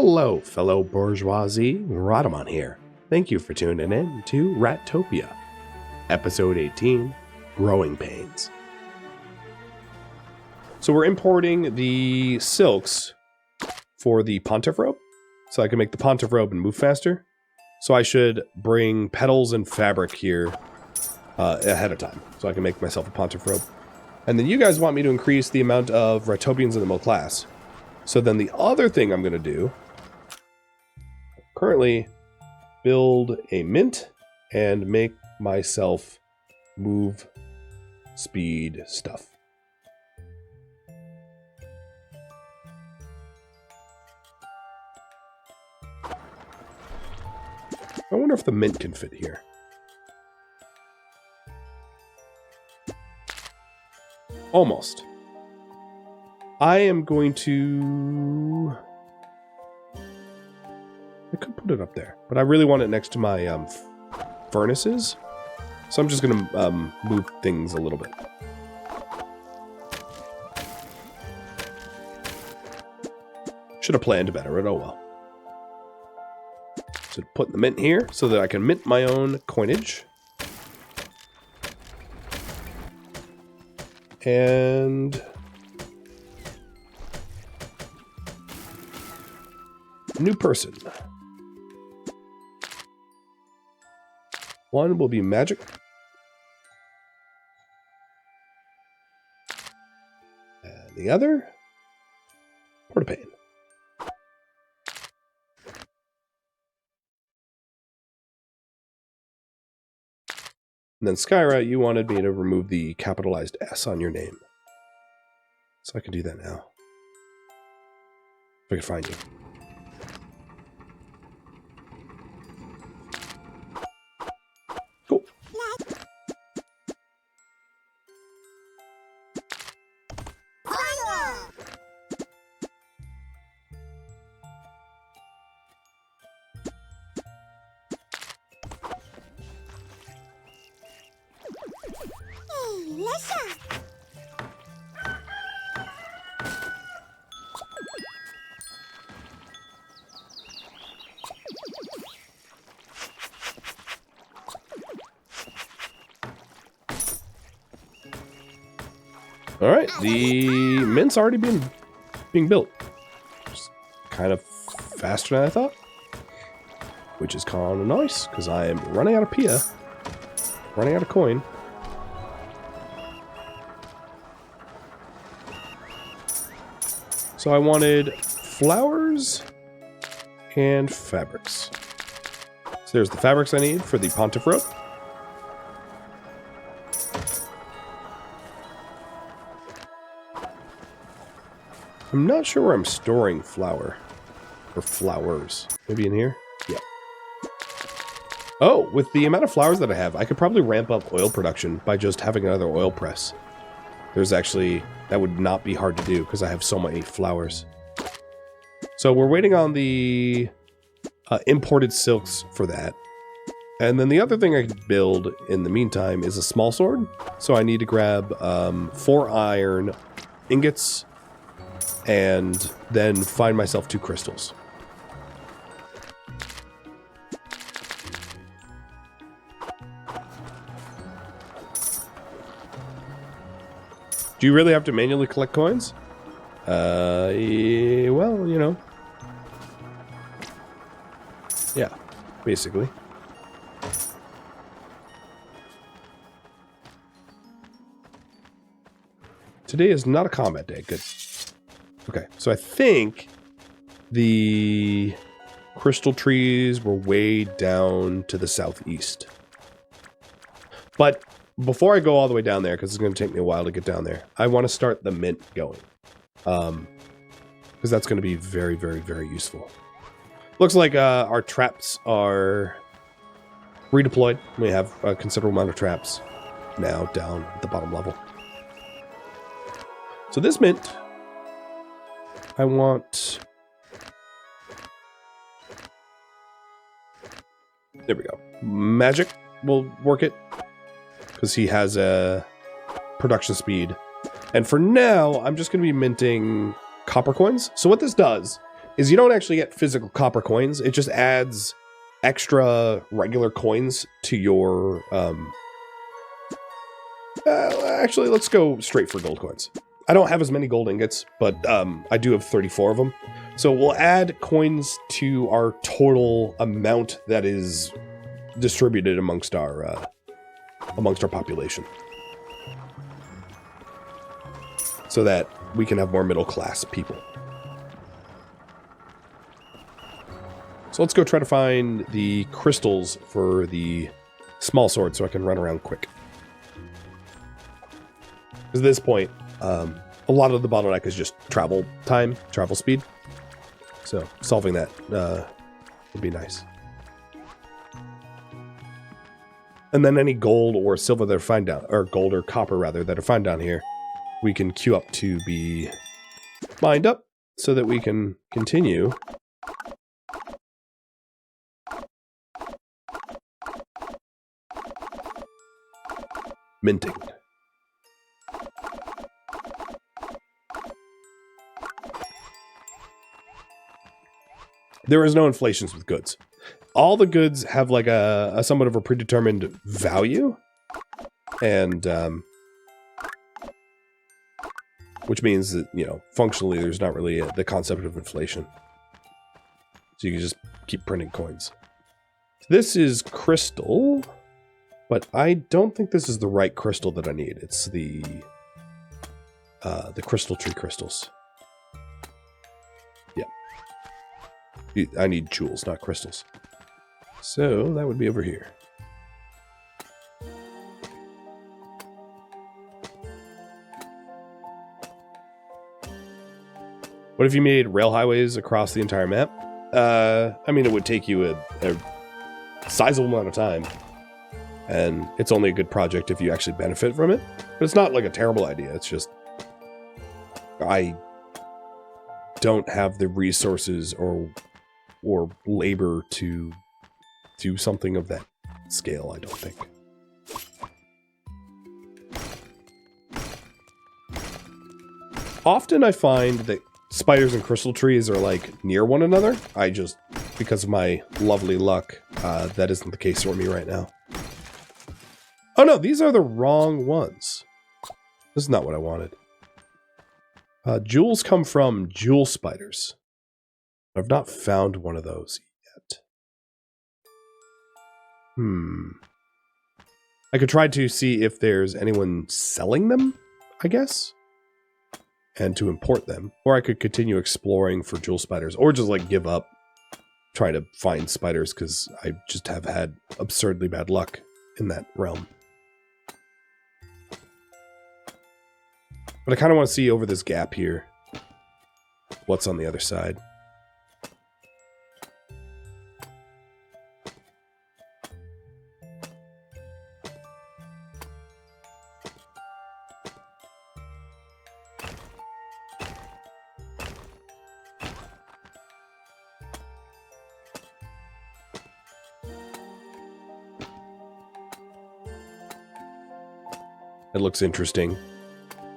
Hello, fellow bourgeoisie. Rhadamant here. Thank you for tuning in to Ratopia, episode 18, Growing Pains. So we're importing the silks for the pontiff robe, so I can make the pontiff robe and move faster. So I should bring petals and fabric here ahead of time, so I can make myself a pontiff robe. And then you guys want me to increase the amount of Ratopians in the middle class. So then the other thing I'm going to do, currently build a mint and make myself move speed stuff. I wonder if the mint can fit here. Almost. I am going to... I could put it up there, but I really want it next to my furnaces. So I'm just going to move things a little bit. Should have planned better, but oh well. So put the mint here so that I can mint my own coinage. And... new person. One will be magic. And the other, porta-pane. And then Skyra, you wanted me to remove the capitalized S on your name. So I can do that now. If I can find you. Cool. All right, the mint's already being built. Just kind of faster than I thought, which is kind of nice because I am running out of Pia, running out of coin. So I wanted flowers and fabrics. So there's the fabrics I need for the pontiff rope. I'm not sure where I'm storing flour. Or flowers. Maybe in here? Yeah. Oh, with the amount of flowers that I have, I could probably ramp up oil production by just having another oil press. There's actually... that would not be hard to do because I have so many flowers. So we're waiting on the imported silks for that. And then the other thing I could build in the meantime is a small sword. So I need to grab 4 iron ingots and then find myself 2 crystals. Do you really have to manually collect coins? Well, you know. Yeah, basically. Today is not a combat day. Good. Okay, so I think the crystal trees were way down to the southeast. But before I go all the way down there, because it's going to take me a while to get down there, I want to start the mint going. Because that's going to be very, very, very useful. Looks like our traps are redeployed. We have a considerable amount of traps now down at the bottom level. So this mint... I want... there we go. Magic will work it. Because he has a production speed. And for now, I'm just going to be minting copper coins. So what this does is you don't actually get physical copper coins. It just adds extra regular coins to your... actually, let's go straight for gold coins. I don't have as many gold ingots, but I do have 34 of them. So we'll add coins to our total amount that is distributed amongst our population, so that we can have more middle class people. So let's go try to find the crystals for the small sword so I can run around quick. Because at this point, a lot of the bottleneck is just travel time, travel speed. So solving that would be nice. And then any gold or silver that are found down, or gold or copper rather, that are found down here, we can queue up to be mined up so that we can continue minting. There is no inflations with goods. All the goods have like a somewhat of a predetermined value, and which means that, you know, functionally there's not really the concept of inflation. So you can just keep printing coins. This is crystal, but I don't think this is the right crystal that I need. It's the crystal tree crystals. Yeah. I need jewels, not crystals. So that would be over here. What if you made rail highways across the entire map? I mean, it would take you a sizable amount of time. And it's only a good project if you actually benefit from it. But it's not like a terrible idea. It's just... I don't have the resources or labor to do something of that scale, I don't think. Often I find that spiders and crystal trees are like near one another. I just, because of my lovely luck, that isn't the case for me right now. Oh no, these are the wrong ones. This is not what I wanted. Jewels come from jewel spiders. I've not found one of those yet. I could try to see if there's anyone selling them, I guess, and to import them. Or I could continue exploring for jewel spiders, or just like give up trying to find spiders, because I just have had absurdly bad luck in that realm. But I kind of want to see over this gap here what's on the other side. It looks interesting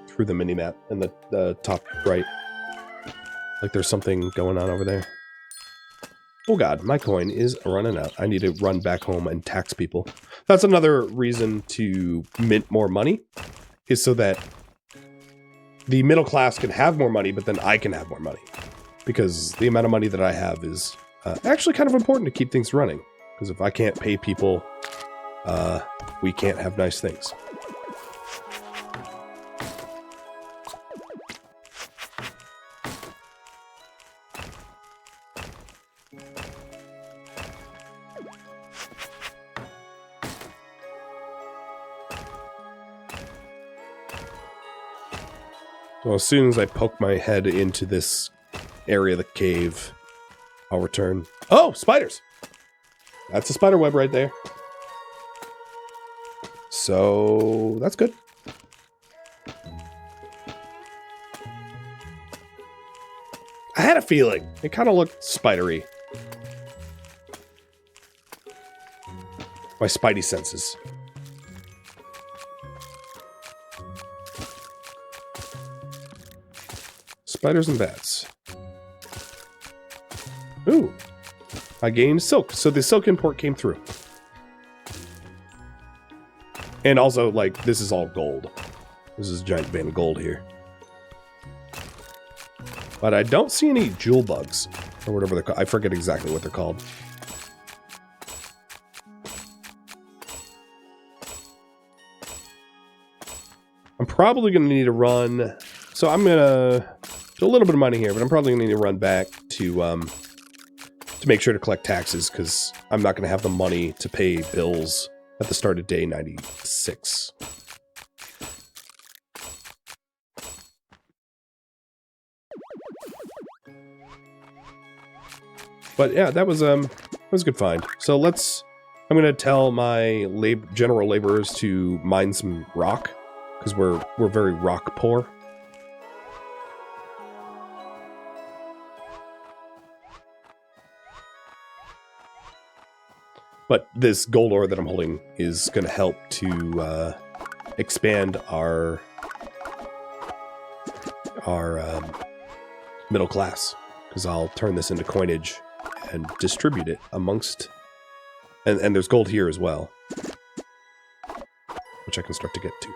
through the mini-map in the top right. Like there's something going on over there. Oh god, my coin is running out. I need to run back home and tax people. That's another reason to mint more money, is so that the middle class can have more money, but then I can have more money. Because the amount of money that I have is actually kind of important to keep things running. Because if I can't pay people, we can't have nice things. So as soon as I poke my head into this area of the cave, I'll return. Oh, spiders! That's a spider web right there. So that's good. I had a feeling. It kind of looked spidery. My spidey senses. Spiders and bats. Ooh. I gained silk. So the silk import came through. And also, like, this is all gold. This is a giant vein of gold here. But I don't see any jewel bugs. Or whatever they're called. I forget exactly what they're called. I'm probably going to need to run... So I'm going to do a little bit of money here, but I'm probably going to need to run back to make sure to collect taxes, because I'm not going to have the money to pay bills at the start of day 96. But yeah, that was a good find. So I'm going to tell my general laborers to mine some rock, because we're very rock poor. But this gold ore that I'm holding is going to help to expand our middle class, because I'll turn this into coinage and distribute it amongst... And there's gold here as well, which I can start to get to.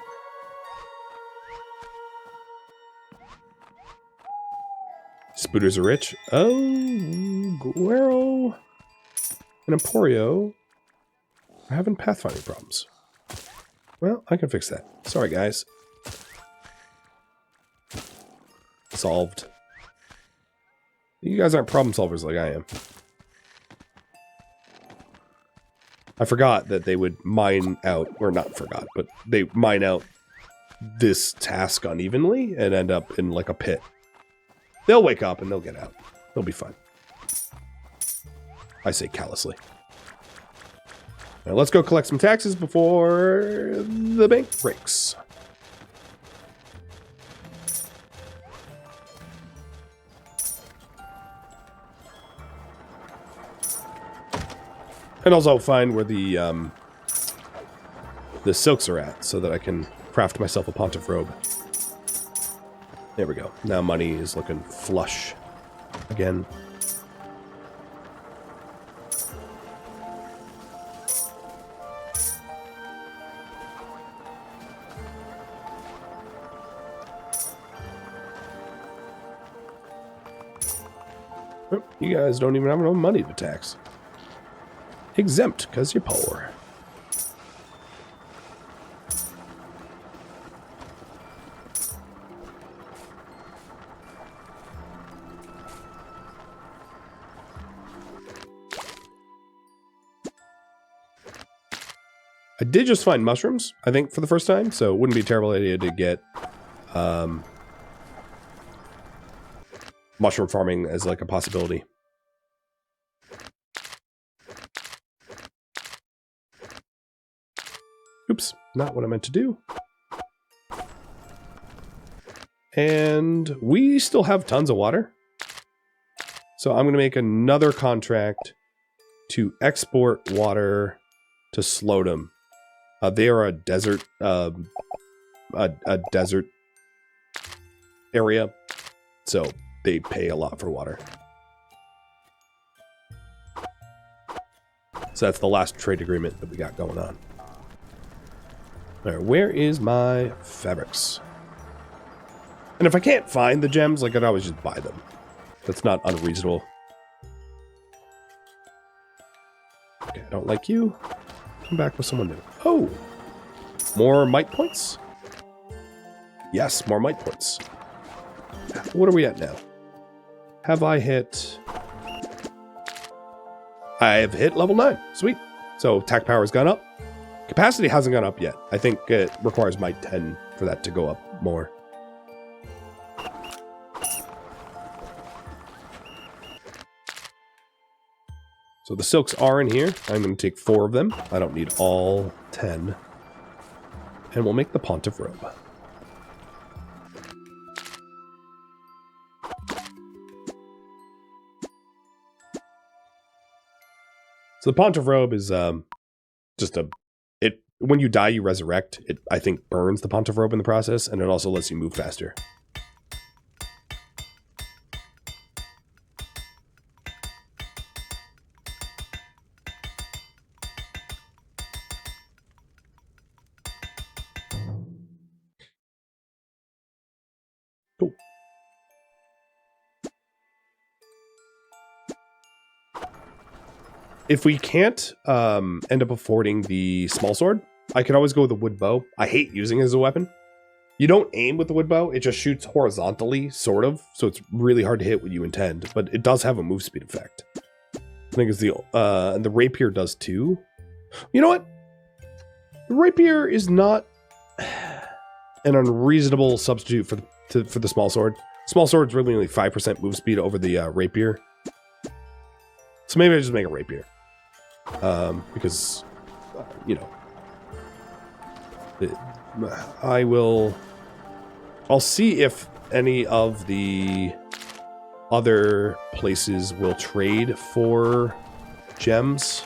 Spooters are rich. Oh, Guero and Emporio are having pathfinding problems. Well, I can fix that. Sorry, guys. Solved. You guys aren't problem solvers like I am. I forgot that they would mine out, or not forgot, but they mine out this task unevenly and end up in like a pit. They'll wake up and they'll get out. They'll be fine. I say callously. Now let's go collect some taxes before the bank breaks. And also find where the silks are at, so that I can craft myself a pontiff robe. There we go. Now money is looking flush again. Oh, you guys don't even have enough money to tax. Exempt, because you're poor. I did just find mushrooms, I think, for the first time, so it wouldn't be a terrible idea to get mushroom farming as like a possibility. Oops, not what I meant to do. And we still have tons of water. So I'm going to make another contract to export water to Slodum. They are a desert, a desert area, so they pay a lot for water. So that's the last trade agreement that we got going on. All right, where is my fabrics? And if I can't find the gems, like, I'd always just buy them. That's not unreasonable. Okay, I don't like you. Come back with someone new. Oh! More might points? Yes, more might points. What are we at now? Have I hit... I have hit level 9. Sweet. So, attack power has gone up. Capacity hasn't gone up yet. I think it requires might 10 for that to go up more. So the silks are in here. I'm going to take 4 of them. I don't need all 10. And we'll make the pontiff robe. So the pontiff robe is just a... When you die, you resurrect. It, I think, burns the pontiff robe in the process, and it also lets you move faster. if we can't end up affording the small sword, I can always go with the wood bow. I hate using it as a weapon. You don't aim with the wood bow. It just shoots horizontally, sort of. So it's really hard to hit what you intend. But it does have a move speed effect. I think it's the rapier does too. You know what? The rapier is not an unreasonable substitute for the small sword. Small sword's really only 5% move speed over the rapier. So maybe I just make a rapier. Because, you know, I'll see if any of the other places will trade for gems.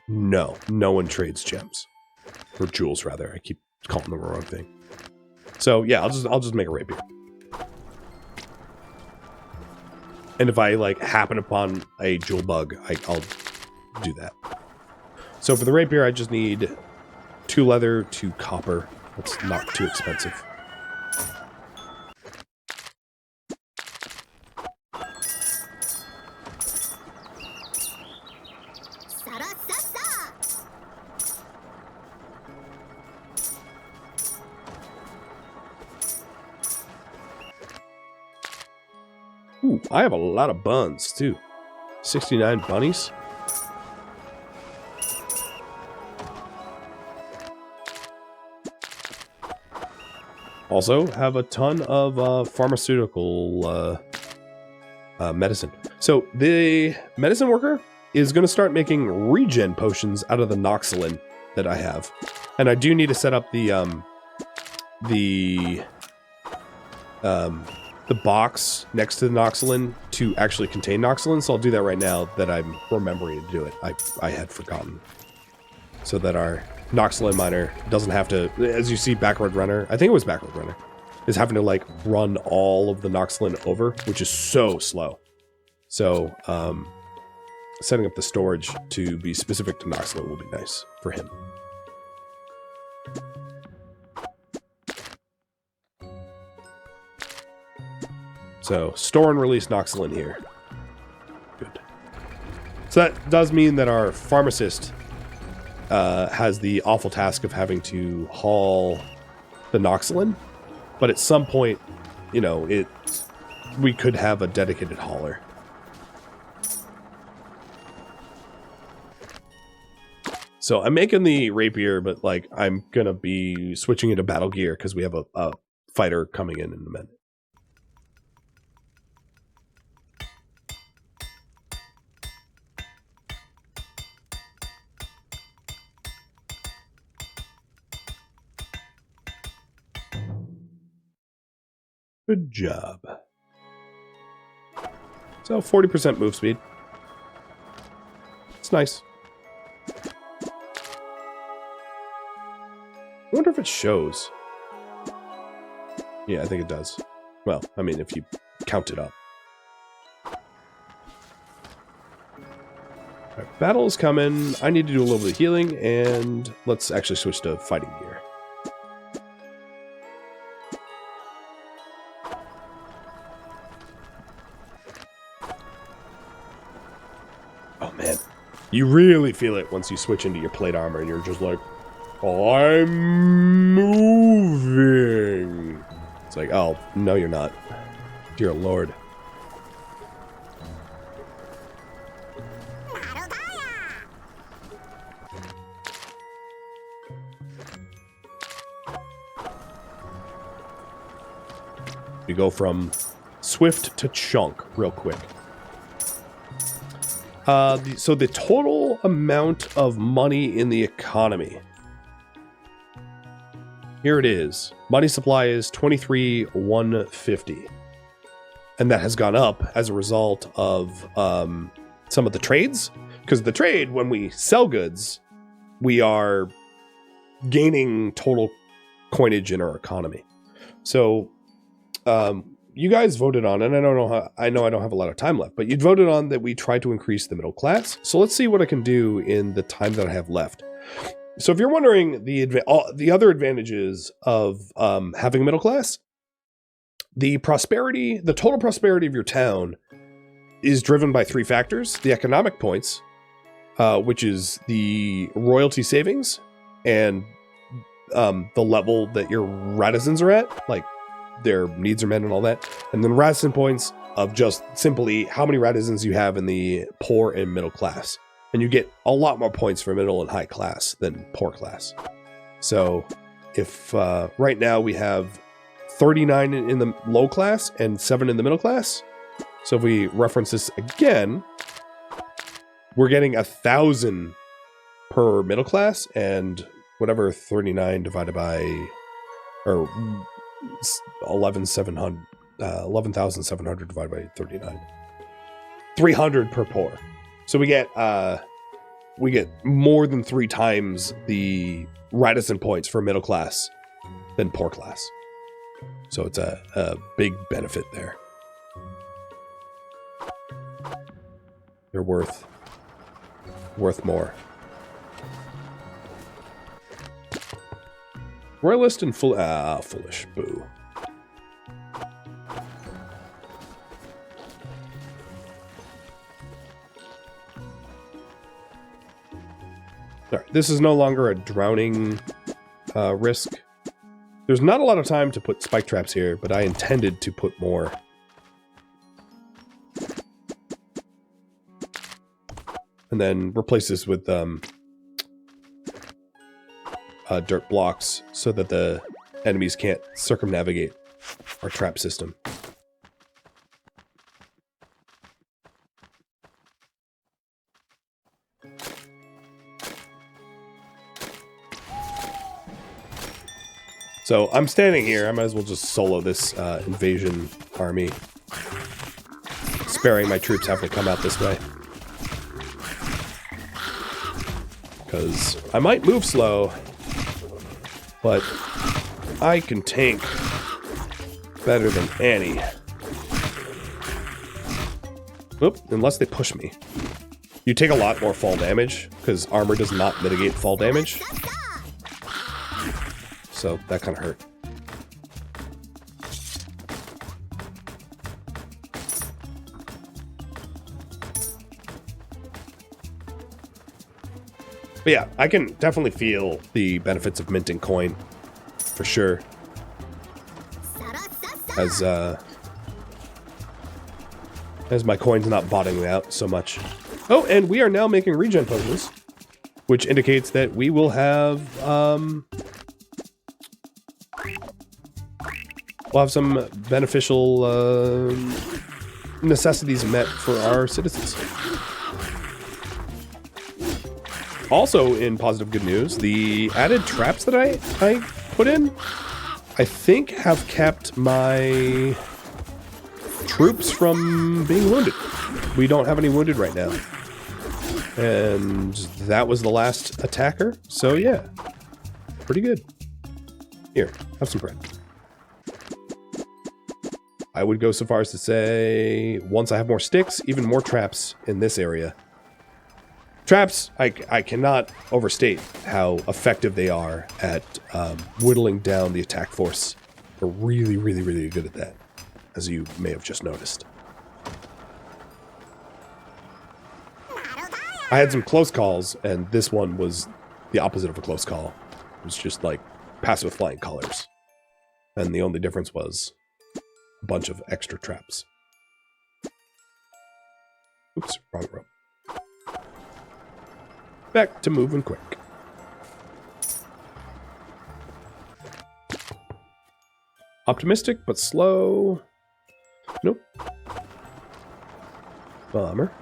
No one trades gems. Or jewels, rather. I keep calling them the wrong thing. So yeah, I'll just make a rapier. And if I like happen upon a jewel bug, I'll do that. So for the rapier, I just need 2 leather, 2 copper. That's not too expensive. Ooh, I have a lot of buns, too. 69 bunnies. Also, have a ton of pharmaceutical medicine. So, the medicine worker is going to start making regen potions out of the Noxolin that I have. And I do need to set up the box next to the Noxolin to actually contain Noxolin, so I'll do that right now that I'm remembering to do it. I had forgotten. So that our Noxolin miner doesn't have to, as you see Backward Runner, I think it was Backward Runner, is having to like run all of the Noxolin over, which is so slow. So setting up the storage to be specific to Noxolin will be nice for him. So, store and release Noxolin here. Good. So that does mean that our pharmacist has the awful task of having to haul the Noxolin. But at some point, you know, we could have a dedicated hauler. So I'm making the rapier, but like I'm going to be switching into battle gear because we have a fighter coming in a minute. Good job. So 40% move speed. It's nice. I wonder if it shows. Yeah, I think it does. Well, I mean, if you count it up. Alright, battle is coming. I need to do a little bit of healing, and let's actually switch to fighting gear. Oh man, you really feel it once you switch into your plate armor and you're just like, I'm moving. It's like, oh, no you're not. Dear Lord. We go from swift to chunk real quick. So the total amount of money in the economy. Here it is. Money supply is 23,150. And that has gone up as a result of some of the trades. Because the trade, when we sell goods, we are gaining total coinage in our economy. So you guys voted on, and I know I don't have a lot of time left, but you voted on that we try to increase the middle class. So let's see what I can do in the time that I have left. So if you're wondering the other advantages of having a middle class, the total prosperity of your town is driven by 3 factors: the economic points, which is the royalty savings, and the level that your Radisons are at, like their needs are met and all that, and then Radisson points of just simply how many Radisons you have in the poor and middle class. And you get a lot more points for middle and high class than poor class. So if right now we have 39 in the low class and 7 in the middle class. So if we reference this again, we're getting 1,000 per middle class and whatever 39 divided by, or 11,700 divided by 39. 300 per poor. So we get more than 3 times the Radisson points for middle class than poor class. So it's a big benefit there. They're worth more. Royalist and foolish. Boo. Alright, this is no longer a drowning risk. There's not a lot of time to put spike traps here, but I intended to put more. And then replace this with dirt blocks so that the enemies can't circumnavigate our trap system. So I'm standing here. I might as well just solo this invasion army, sparing my troops having to come out this way. Because I might move slow, but I can tank better than any. Oop, unless they push me. You take a lot more fall damage, because armor does not mitigate fall damage. So that kind of hurt. But yeah, I can definitely feel the benefits of minting coin, for sure. As my coin's not bottoming out so much. Oh, and we are now making regen potions, which indicates that we will have we'll have some beneficial necessities met for our citizens. Also, in positive good news, the added traps that I put in, I think have kept my troops from being wounded. We don't have any wounded right now. And that was the last attacker, so yeah. Pretty good. Here, have some bread. I would go so far as to say, once I have more sticks, even more traps in this area. Traps, I cannot overstate how effective they are at whittling down the attack force. They're really, really, really good at that, as you may have just noticed. I had some close calls, and this one was the opposite of a close call. It was just like pass with flying colors. And the only difference was a bunch of extra traps. Oops, wrong row. Back to moving quick. Optimistic, but slow. Nope. Bummer.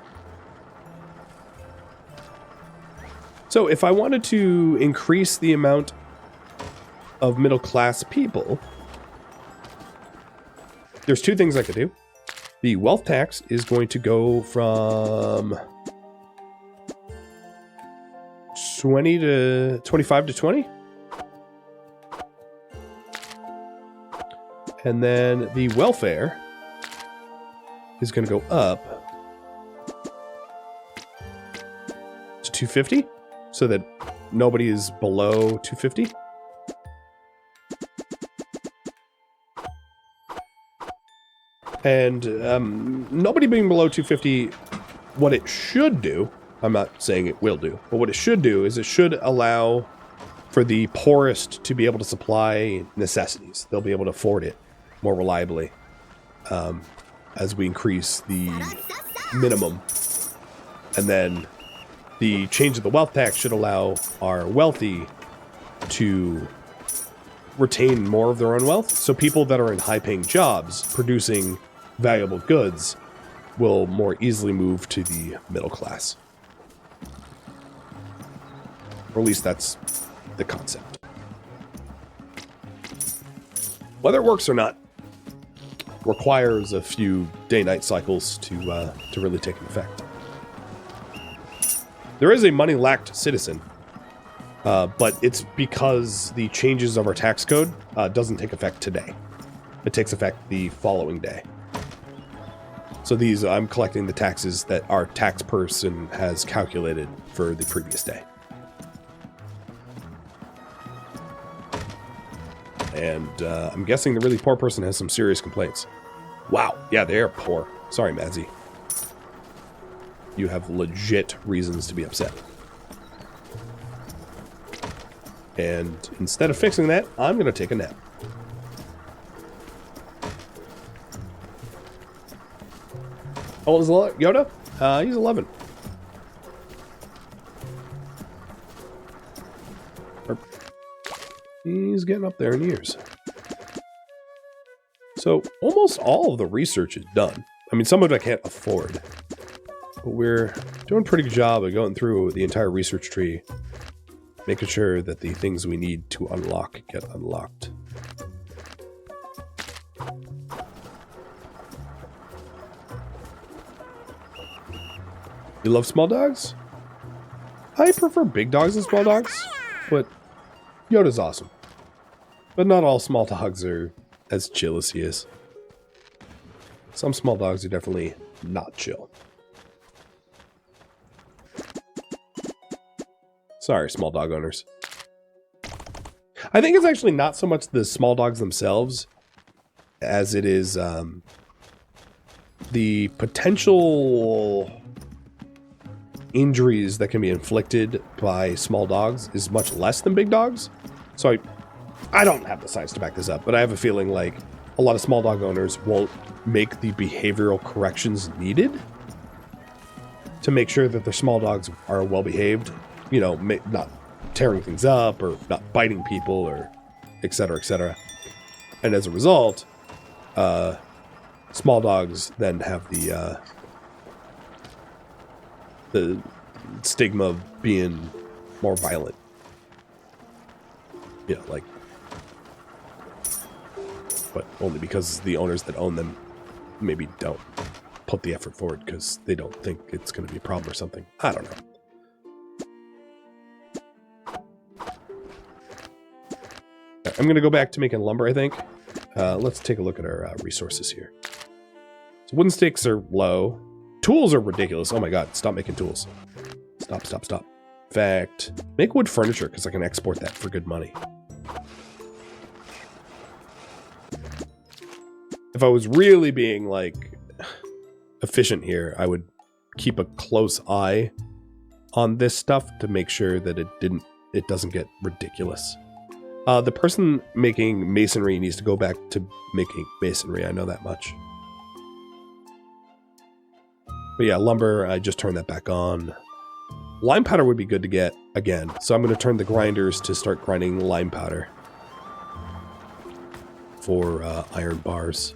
So if I wanted to increase the amount of middle-class people, there's 2 things I could do. The wealth tax is going to go from 20 to 25 to 20. And then the welfare is going to go up to 250 so that nobody is below 250. And nobody being below 250, what it should do, I'm not saying it will do, but what it should do is it should allow for the poorest to be able to supply necessities. They'll be able to afford it more reliably as we increase the minimum. And then the change of the wealth tax should allow our wealthy to retain more of their own wealth. So people that are in high-paying jobs producing valuable goods will more easily move to the middle class. Or at least that's the concept. Whether it works or not requires a few day-night cycles to really take an effect. There is a money-lacked citizen, but it's because the changes of our tax code doesn't take effect today. It takes effect the following day. So these, I'm collecting the taxes that our tax person has calculated for the previous day. And I'm guessing the really poor person has some serious complaints. Wow, yeah, they are poor. Sorry, Madzi. You have legit reasons to be upset. And instead of fixing that, I'm going to take a nap. How old is Yoda? He's 11. He's getting up there in years. So almost all of the research is done. I mean, some of it I can't afford. But we're doing a pretty good job of going through the entire research tree, making sure that the things we need to unlock get unlocked. You love small dogs? I prefer big dogs than small dogs, but Yoda's awesome. But not all small dogs are as chill as he is. Some small dogs are definitely not chill. Sorry, small dog owners. I think it's actually not so much the small dogs themselves as it is the potential injuries that can be inflicted by small dogs is much less than big dogs. So I don't have the science to back this up, but I have a feeling like a lot of small dog owners won't make the behavioral corrections needed to make sure that their small dogs are well behaved, you know, not tearing things up or not biting people or et cetera, et cetera. And as a result, small dogs then have the stigma of being more violent. Yeah, like, but only because the owners that own them maybe don't put the effort forward because they don't think it's going to be a problem or something. I don't know. I'm going to go back to making lumber, I think. Let's take a look at our resources here. So wooden sticks are low. Tools are ridiculous. Oh my god, stop making tools. Stop, stop, stop. In fact, make wood furniture because I can export that for good money. If I was really being, like, efficient here, I would keep a close eye on this stuff to make sure that it doesn't get ridiculous. The person making masonry needs to go back to making masonry. I know that much. But yeah, lumber, I just turned that back on. Lime powder would be good to get again. So I'm going to turn the grinders to start grinding lime powder for iron bars.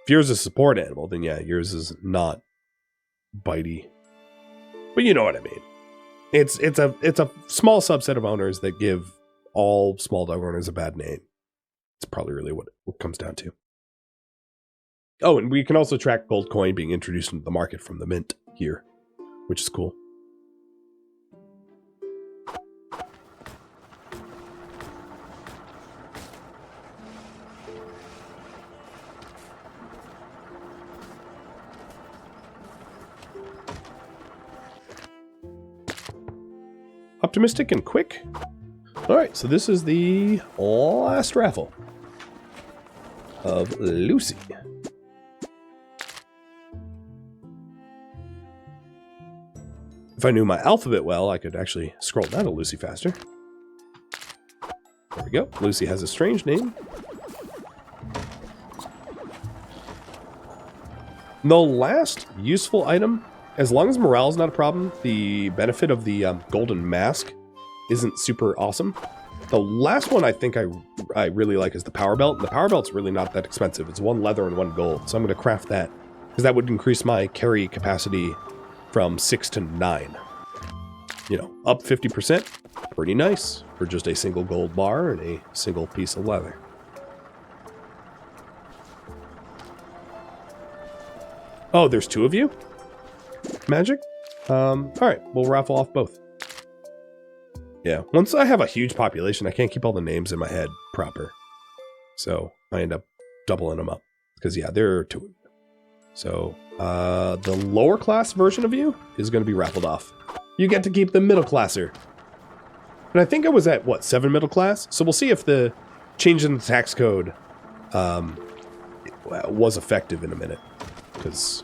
If yours is a support animal, then yeah, yours is not bitey. But you know what I mean. It's a small subset of owners that give all small dog owners a bad name. It's probably really what it comes down to. Oh, and we can also track gold coin being introduced into the market from the mint here, which is cool. optimistic and quick. All right, so this is the last raffle of Lucy. If I knew my alphabet well, I could actually scroll down to Lucy faster. There we go. Lucy has a strange name. The last useful item, as long as morale is not a problem, the benefit of the golden mask isn't super awesome. The last one I think I really like is the power belt. The power belt's really not that expensive. It's 1 leather and 1 gold. So I'm going to craft that because that would increase my carry capacity from 6 to 9. You know, up 50%. Pretty nice for just a single gold bar and a single piece of leather. Oh, there's 2 of you? Magic? Alright, we'll raffle off both. Yeah, once I have a huge population, I can't keep all the names in my head proper. So, I end up doubling them up. Because, yeah, there are 2 of you. So, the lower class version of you is going to be raffled off. You get to keep the middle classer. And I think I was at, what, 7 middle class? So we'll see if the change in the tax code was effective in a minute. Because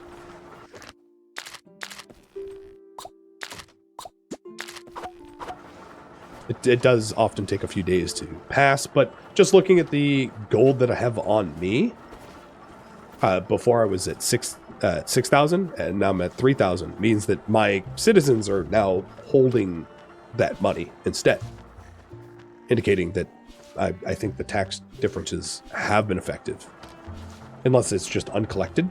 it does often take a few days to pass, but just looking at the gold that I have on me, before I was at 6,000 and now I'm at 3,000, means that my citizens are now holding that money instead, indicating that I think the tax differences have been effective, unless it's just uncollected.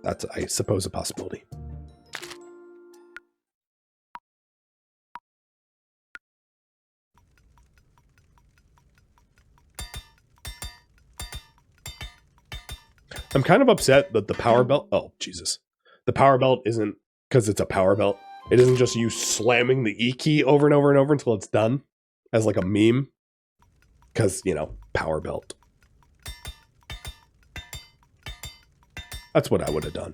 That's, I suppose, a possibility. I'm kind of upset that the power belt... Oh, Jesus. The power belt isn't... Because it's a power belt. It isn't just you slamming the E key over and over and over until it's done. As like a meme. Because, you know, power belt. That's what I would have done.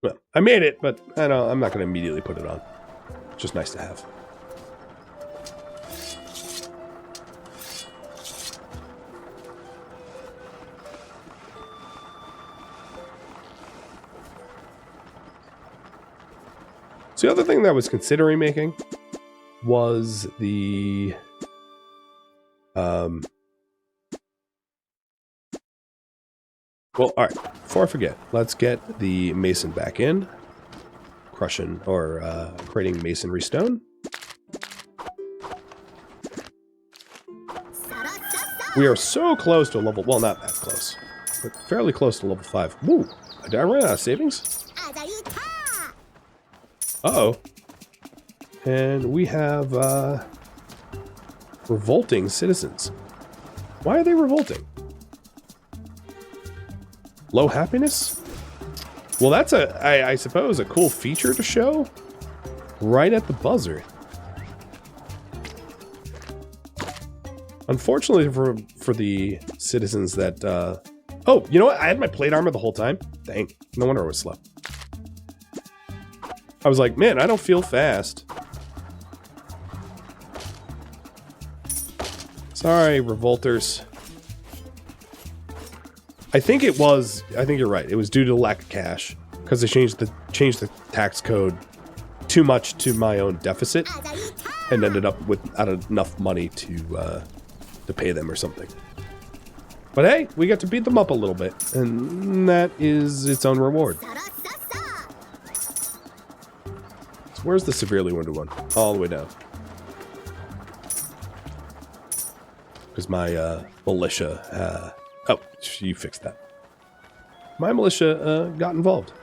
Well, I made it, but I know I'm not going to immediately put it on. It's just nice to have. So the other thing that I was considering making was the well, all right, before I forget, let's get the mason back in, crushing or creating masonry stone. We are so close to a level, well, not that close, but fairly close to level 5. Woo, did I run out of savings? Uh-oh. And we have revolting citizens. Why are they revolting? Low happiness? Well, that's I suppose, a cool feature to show right at the buzzer. Unfortunately for the citizens that... Oh, you know what? I had my plate armor the whole time. Dang. No wonder I was slow. I was like, man, I don't feel fast. Sorry, revolters. I think you're right. It was due to the lack of cash. Because they changed the tax code too much to my own deficit. And ended up without enough money to pay them or something. But hey, we got to beat them up a little bit. And that is its own reward. So where's the severely wounded one? All the way down. Because my militia... oh, you fixed that. My militia got involved.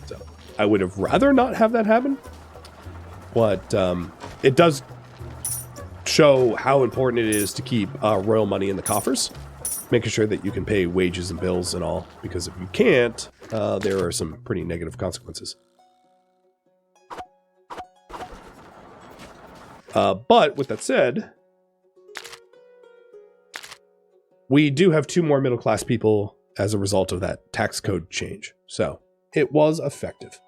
So, I would have rather not have that happen. But it does show how important it is to keep royal money in the coffers. Making sure that you can pay wages and bills and all. Because if you can't, there are some pretty negative consequences. But with that said, we do have 2 more middle-class people as a result of that tax code change. So it was effective.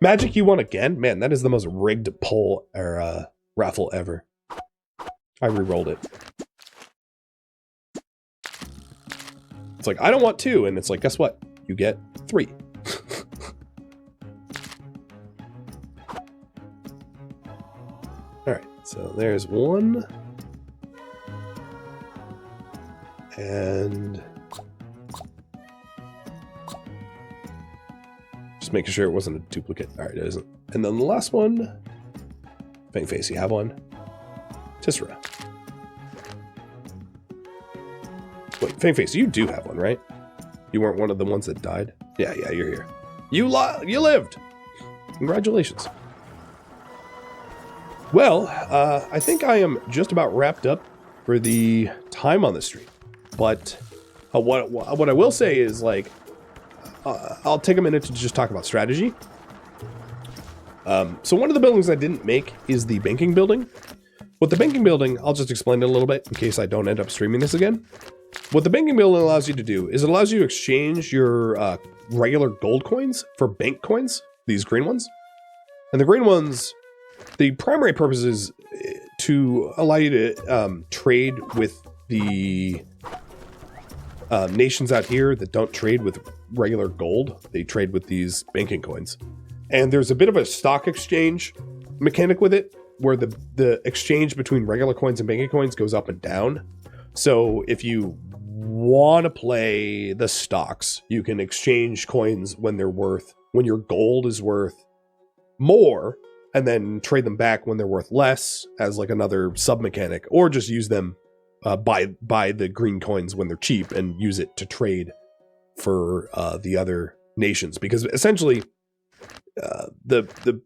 Magic, you won again? Man, that is the most rigged poll or raffle ever. I re-rolled it. It's like, I don't want 2. And it's like, guess what? You get 3. All right, so there's 1. And just making sure it wasn't a duplicate. All right, it isn't. And then the last one, Fang Face, you have one. Tissera. Wait, Fang Face, you do have one, right? You weren't one of the ones that died? Yeah, you're here. You lived! Congratulations. Well, I think I am just about wrapped up for the time on the stream. But what I will say is, like, I'll take a minute to just talk about strategy. So one of the buildings I didn't make is the banking building. With the banking building, I'll just explain it a little bit in case I don't end up streaming this again. What the banking building allows you to do is it allows you to exchange your regular gold coins for bank coins, these green ones. And the green ones, the primary purpose is to allow you to trade with the nations out here that don't trade with regular gold. They trade with these banking coins. And there's a bit of a stock exchange mechanic with it, where the exchange between regular coins and banking coins goes up and down. So if you want to play the stocks, you can exchange coins when your gold is worth more, and then trade them back when they're worth less as like another sub mechanic, or just use them buy the green coins when they're cheap and use it to trade for the other nations. Because essentially the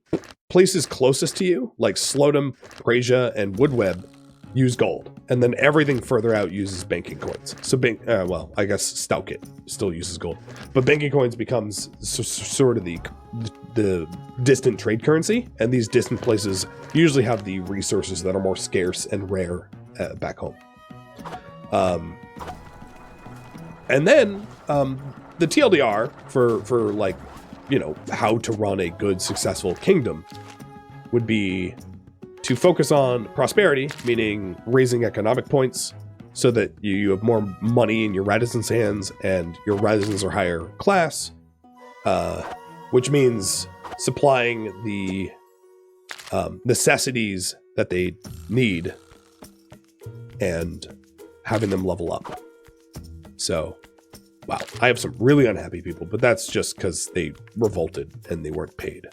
places closest to you, like Slodom, Prasia, and Woodweb, use gold, and then everything further out uses banking coins. So well, I guess Stoukit still uses gold, but banking coins becomes sort of the distant trade currency, and these distant places usually have the resources that are more scarce and rare back home. And then the TLDR for like, you know, how to run a good, successful kingdom would be to focus on prosperity, meaning raising economic points so that you have more money in your residents' hands and your residents are higher class, which means supplying the necessities that they need and having them level up. So, wow, I have some really unhappy people, but that's just because they revolted and they weren't paid.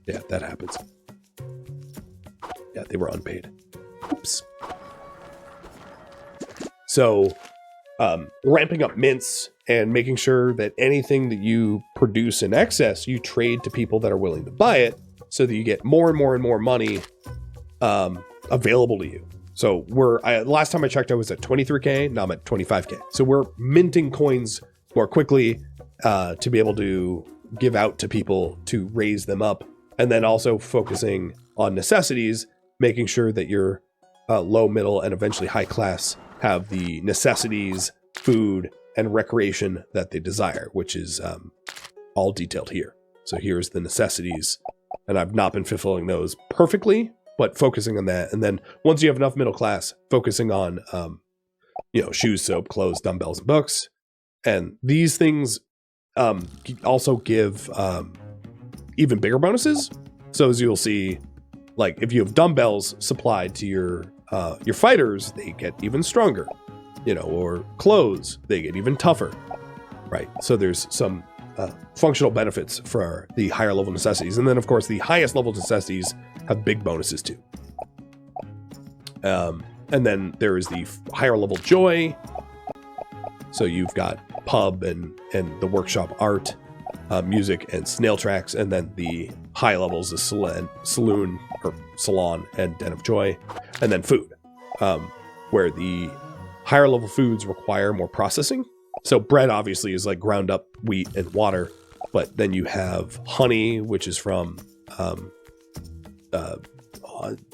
Yeah, that happens. Yeah, they were unpaid. Oops. So, ramping up mints and making sure that anything that you produce in excess, you trade to people that are willing to buy it, so that you get more and more and more money available to you. So last time I checked, I was at 23K. Now I'm at 25K. So we're minting coins more quickly to be able to give out to people to raise them up. And then also focusing on necessities, making sure that your low, middle, and eventually high class have the necessities, food, and recreation that they desire, which is all detailed here. So here's the necessities, and I've not been fulfilling those perfectly, but focusing on that. And then once you have enough middle class, focusing on, shoes, soap, clothes, dumbbells, and books. And these things also give even bigger bonuses. So as you'll see, like if you have dumbbells supplied to your fighters, they get even stronger, or clothes, they get even tougher, right? So there's some functional benefits for the higher level necessities. And then of course the highest level necessities have big bonuses too. And then there is the higher level joy. So you've got pub and the workshop art, music and snail tracks, and then the high levels is saloon or salon and den of joy, and then food, where the higher level foods require more processing. So bread obviously is like ground up wheat and water, but then you have honey, which is from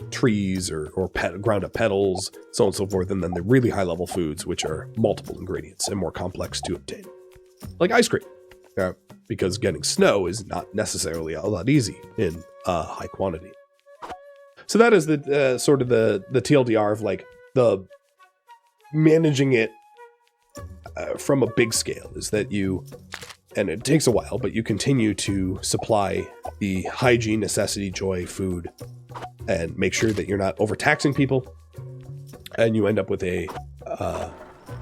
trees or ground up petals, so on and so forth, and then the really high level foods, which are multiple ingredients and more complex to obtain, like ice cream, because getting snow is not necessarily a lot easy in high quantity. So that is the sort of the TLDR of like the managing it from a big scale, is that you, and it takes a while, but you continue to supply the hygiene, necessity, joy, food, and make sure that you're not overtaxing people, and you end up with a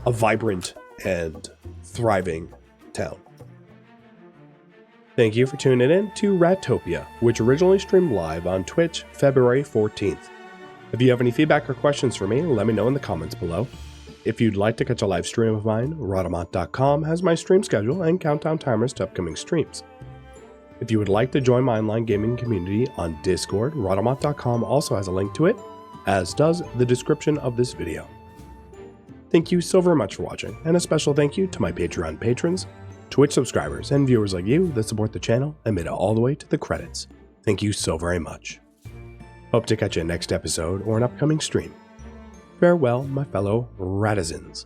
vibrant and thriving town. Thank you for tuning in to Ratopia, which originally streamed live on Twitch February 14th. If you have any feedback or questions for me, let me know in the comments below. If you'd like to catch a live stream of mine, Rhadamant.com has my stream schedule and countdown timers to upcoming streams. If you would like to join my online gaming community on Discord, Rhadamant.com also has a link to it, as does the description of this video. Thank you so very much for watching, and a special thank you to my Patreon patrons, Twitch subscribers, and viewers like you that support the channel and made it all the way to the credits. Thank you so very much. Hope to catch you next episode or an upcoming stream. Farewell, my fellow Ratizens.